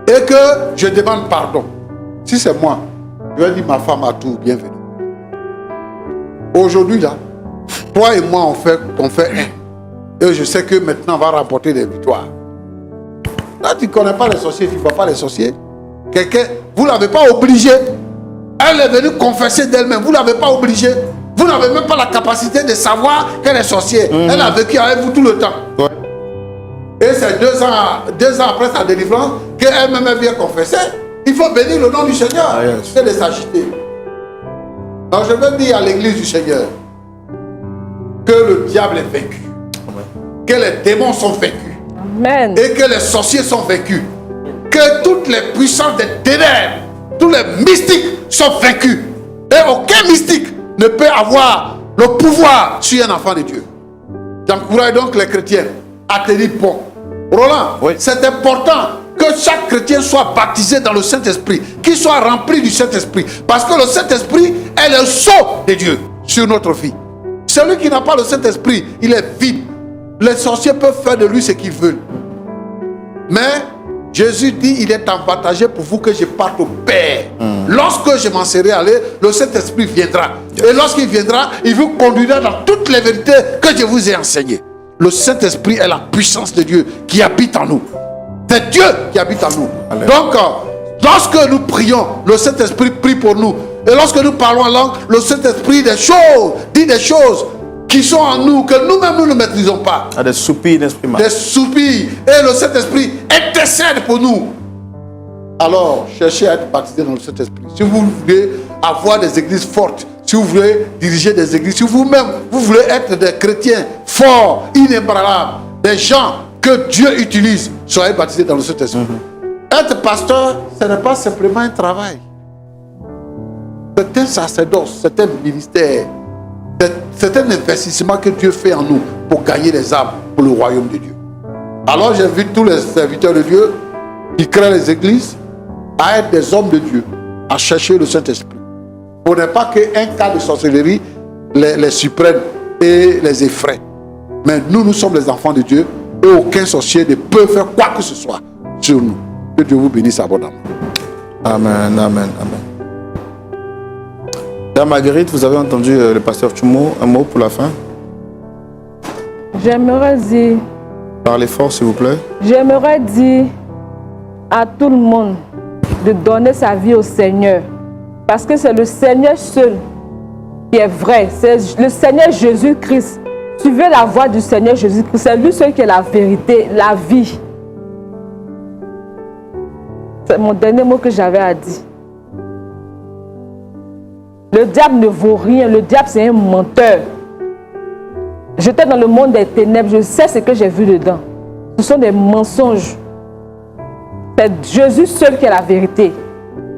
Et que je demande pardon. Si c'est moi, je vais dire ma femme a tout, bienvenue. Aujourd'hui, là, toi et moi, on fait un. Et je sais que maintenant, on va remporter des victoires. Là, tu ne connais pas les sorciers, tu ne vois pas les sorciers. Quelqu'un, vous ne l'avez pas obligé. Elle est venue confesser d'elle-même. Vous ne l'avez pas obligé. Vous n'avez même pas la capacité de savoir qu'elle est sorcière. Elle a vécu avec vous tout le temps. Ouais. Et c'est 2 ans après sa délivrance qu'elle-même vient confesser. Il faut bénir le nom du Seigneur. Ah, yes. C'est de s'agiter. Alors je veux dire à l'église du Seigneur que le diable est vaincu. Amen. Que les démons sont vaincus. Amen. Et que les sorciers sont vaincus. Que toutes les puissances des ténèbres, tous les mystiques sont vaincus. Et aucun mystique ne peut avoir le pouvoir sur un enfant de Dieu. J'encourage donc les chrétiens à tenir bon. Roland, oui. C'est important que chaque chrétien soit baptisé dans le Saint-Esprit, qu'il soit rempli du Saint-Esprit. Parce que le Saint-Esprit est le sceau de Dieu sur notre vie. Celui qui n'a pas le Saint-Esprit, il est vide. Les sorciers peuvent faire de lui ce qu'ils veulent. Mais Jésus dit, il est avantageux pour vous que je parte au Père. Lorsque je m'en serai allé, le Saint-Esprit viendra. Et lorsqu'il viendra, il vous conduira dans toutes les vérités que je vous ai enseignées. Le Saint-Esprit est la puissance de Dieu qui habite en nous. C'est Dieu qui habite en nous. Allez. Donc, lorsque nous prions, le Saint-Esprit prie pour nous. Et lorsque nous parlons en langue, le Saint-Esprit dit des choses qui sont en nous, que nous-mêmes nous ne maîtrisons pas. Des soupirs d'esprit. Des soupirs. Et le Saint-Esprit intercède pour nous. Alors, cherchez à être baptisé dans le Saint-Esprit. Si vous voulez avoir des églises fortes, si vous voulez diriger des églises, si vous-même, vous voulez être des chrétiens forts, inébranlables, des gens que Dieu utilise, soyez baptisés dans le Saint-Esprit. Être pasteur, ce n'est pas simplement un travail. C'est un sacerdoce, c'est un ministère. C'est un investissement que Dieu fait en nous pour gagner les âmes pour le royaume de Dieu. Alors j'invite tous les serviteurs de Dieu qui créent les églises à être des hommes de Dieu, à chercher le Saint-Esprit. Pour ne pas qu'un cas de sorcellerie les surprenne et les effraie. Mais nous sommes les enfants de Dieu et aucun sorcier ne peut faire quoi que ce soit sur nous. Que Dieu vous bénisse abondamment. Amen, amen, amen. Dame Marguerite, vous avez entendu le pasteur Tchoumo, un mot pour la fin? J'aimerais dire... Parlez fort, s'il vous plaît. J'aimerais dire à tout le monde de donner sa vie au Seigneur. Parce que c'est le Seigneur seul qui est vrai. C'est le Seigneur Jésus-Christ. Suivez la voie du Seigneur Jésus-Christ. C'est lui seul qui est la vérité, la vie. C'est mon dernier mot que j'avais à dire. Le diable ne vaut rien. Le diable, c'est un menteur. J'étais dans le monde des ténèbres, je sais ce que j'ai vu dedans. Ce sont des mensonges. C'est Jésus seul qui est la vérité.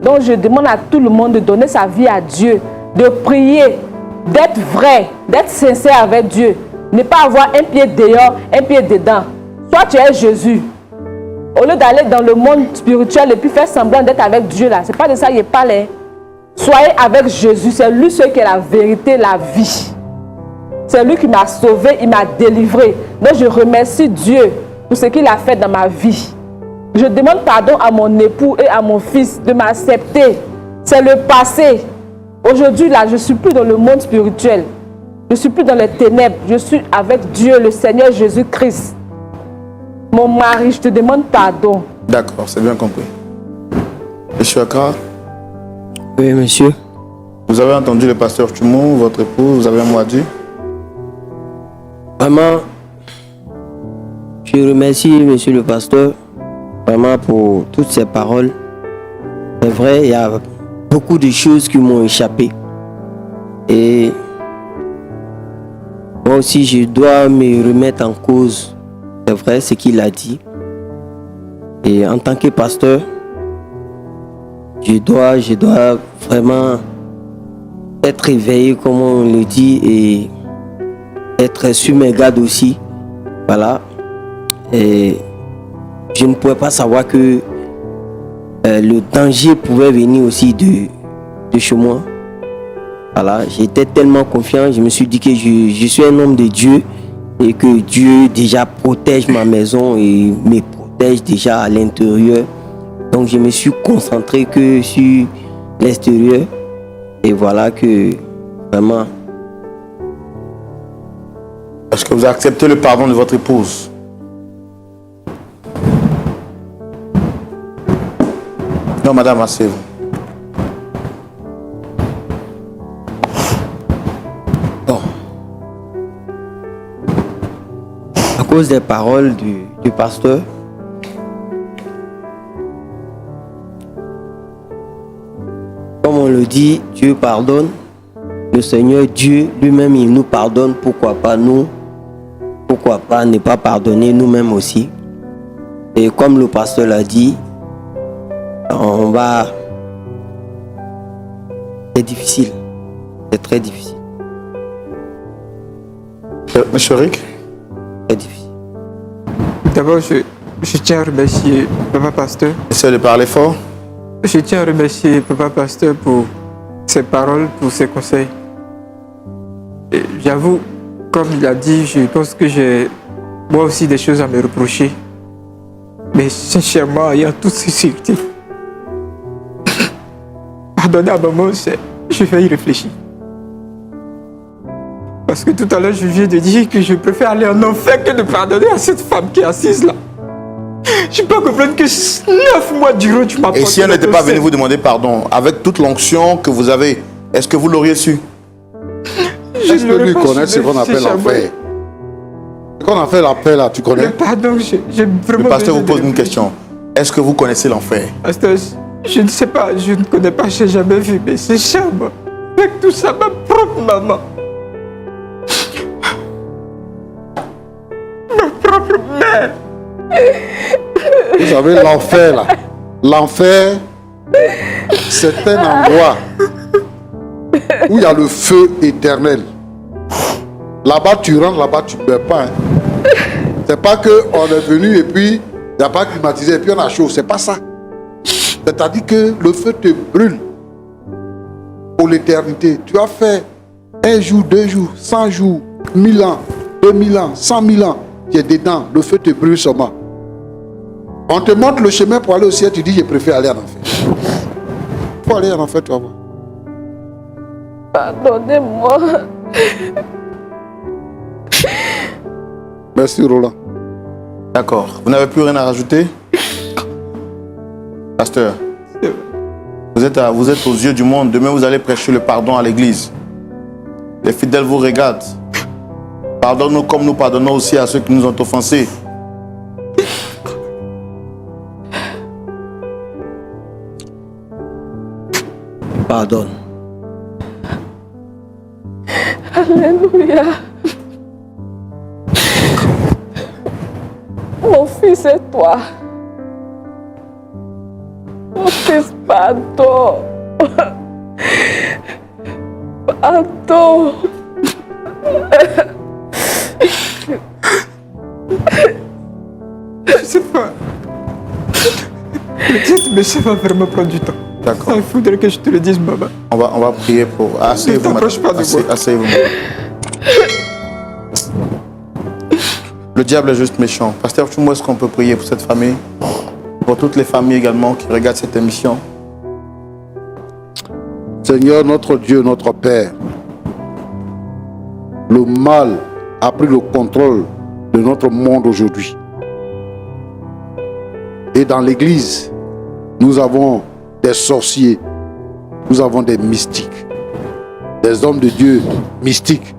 Donc je demande à tout le monde de donner sa vie à Dieu, de prier, d'être vrai, d'être sincère avec Dieu. Ne pas avoir un pied dehors, un pied dedans. Soit tu es Jésus. Au lieu d'aller dans le monde spirituel et puis faire semblant d'être avec Dieu là, c'est pas de ça qu'il parle. Soyez avec Jésus, c'est lui seul qui est la vérité, la vie. C'est lui qui m'a sauvé, il m'a délivré. Donc je remercie Dieu pour ce qu'il a fait dans ma vie. Je demande pardon à mon époux et à mon fils de m'accepter. C'est le passé. Aujourd'hui là, je ne suis plus dans le monde spirituel. Je ne suis plus dans les ténèbres. Je suis avec Dieu, le Seigneur Jésus-Christ. Mon mari, je te demande pardon. D'accord, c'est bien compris. Monsieur Accra? Oui, monsieur. Vous avez entendu le pasteur Chumou, votre épouse, vous avez un mot à dire? Vraiment, je remercie monsieur le pasteur vraiment pour toutes ces paroles. C'est vrai, il y a beaucoup de choses qui m'ont échappé. Et moi aussi, je dois me remettre en cause. C'est vrai ce qu'il a dit. Et en tant que pasteur, je dois vraiment être éveillé, comme on le dit, et être sur mes gardes aussi. Voilà. Et je ne pouvais pas savoir que le danger pouvait venir aussi de chez moi. Voilà. J'étais tellement confiant, je me suis dit que je suis un homme de Dieu et que Dieu déjà protège ma maison et me protège déjà à l'intérieur. Donc je me suis concentré que sur l'extérieur. Et voilà que vraiment... Est-ce que vous acceptez le pardon de votre épouse? Non, madame, asseyez-vous. Bon. À cause des paroles du pasteur, comme on le dit, Dieu pardonne. Le Seigneur Dieu lui-même, il nous pardonne. Pourquoi pas nous? Pourquoi pas ne pas pardonner nous-mêmes aussi? Et comme le pasteur l'a dit, c'est difficile. C'est très difficile. Monsieur Rick? Très difficile. D'abord, je tiens à remercier Papa Pasteur. Essayez de parler fort. Je tiens à remercier Papa Pasteur pour ses paroles, pour ses conseils. Et j'avoue, comme il a dit, je pense que j'ai moi aussi des choses à me reprocher. Mais sincèrement, ayant toutes ces sûretés, pardonner à maman, je vais y réfléchir. Parce que tout à l'heure, je viens de dire que je préfère aller en enfer que de pardonner à cette femme qui est assise là. Je peux comprendre que 9 mois durant, tu m'as... Et si elle n'était pas venue vous demander pardon, avec toute l'onction que vous avez, est-ce que vous l'auriez su? Est-ce que lui connaît ce qu'on appelle l'enfer? Ce qu'on appelle l'enfer là, tu connais? Pardon, j'ai vraiment... Le pasteur vous pose une question. Est-ce que vous connaissez l'enfer? Pasteur, je ne sais pas, je ne connais pas, je n'ai jamais vu, mais c'est cher, moi. Avec tout ça, ma propre maman. Ma propre mère. Vous savez, l'enfer là. L'enfer, c'est un endroit où il y a le feu éternel. Là-bas, tu rentres, là-bas, tu ne meurs pas. Hein. C'est pas qu'on est venu et puis il n'y a pas climatisé et puis on a chaud. C'est pas ça. C'est-à-dire que le feu te brûle pour l'éternité. Tu as fait 1 jour, 2 jours, 100 jours, 1000 ans, 2000 ans, 100 000 ans. Tu es dedans, le feu te brûle seulement. On te montre le chemin pour aller au ciel, tu dis je préfère aller en enfer. Il faut aller en enfer, tu vas voir. Pardonnez-moi. Merci Roland. D'accord. Vous n'avez plus rien à rajouter? Pasteur, vous êtes aux yeux du monde. Demain, vous allez prêcher le pardon à l'église. Les fidèles vous regardent. Pardonne-nous comme nous pardonnons aussi à ceux qui nous ont offensés. Alléluia. Mon fils et toi. Mon fils, pardon. Pardon. Je sais pas. Peut-être, mais ça va vraiment prendre du temps. D'accord. Il faudrait que je te le dise, maman. On va prier pour... Asseyez-vous, madame. t'approche pas de moi. Asseyez-vous, madame. Le diable est juste méchant. Pasteur Choumo, est-ce qu'on peut prier pour cette famille? Pour toutes les familles également qui regardent cette émission. Seigneur, notre Dieu, notre Père, le mal a pris le contrôle de notre monde aujourd'hui. Et dans l'église, nous avons des sorciers, nous avons des mystiques, des hommes de Dieu mystiques,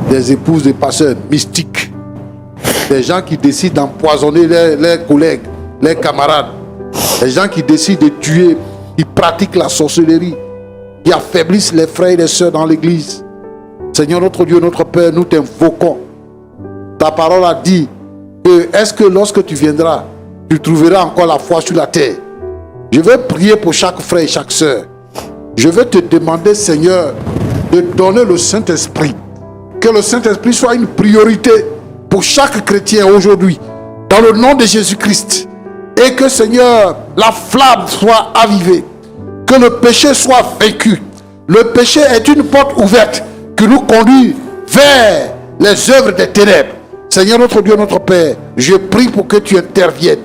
des épouses de pasteurs mystiques, des gens qui décident d'empoisonner leurs collègues, leurs camarades, des gens qui décident de tuer, qui pratiquent la sorcellerie, qui affaiblissent les frères et les sœurs dans l'église. Seigneur notre Dieu, notre Père, nous t'invoquons. Ta parole a dit que est-ce que lorsque tu viendras, tu trouveras encore la foi sur la terre? Je vais prier pour chaque frère et chaque sœur. Je vais te demander, Seigneur, de donner le Saint-Esprit. Que le Saint-Esprit soit une priorité pour chaque chrétien aujourd'hui, dans le nom de Jésus-Christ. Et que, Seigneur, la flamme soit avivée. Que le péché soit vaincu. Le péché est une porte ouverte qui nous conduit vers les œuvres des ténèbres. Seigneur notre Dieu, notre Père, je prie pour que tu interviennes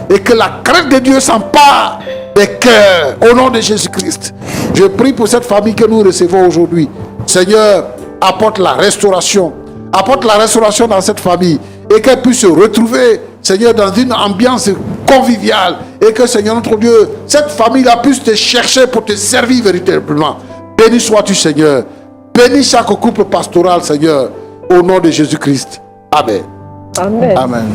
et que la crainte de Dieu s'empare des cœurs au nom de Jésus-Christ. Je prie pour cette famille que nous recevons aujourd'hui. Seigneur, apporte la restauration. Apporte la restauration dans cette famille et qu'elle puisse se retrouver, Seigneur, dans une ambiance conviviale et que, Seigneur notre Dieu, cette famille-là puisse te chercher pour te servir véritablement. Béni sois-tu, Seigneur. Bénis chaque couple pastoral, Seigneur, au nom de Jésus-Christ. Amen. Amen. Amen.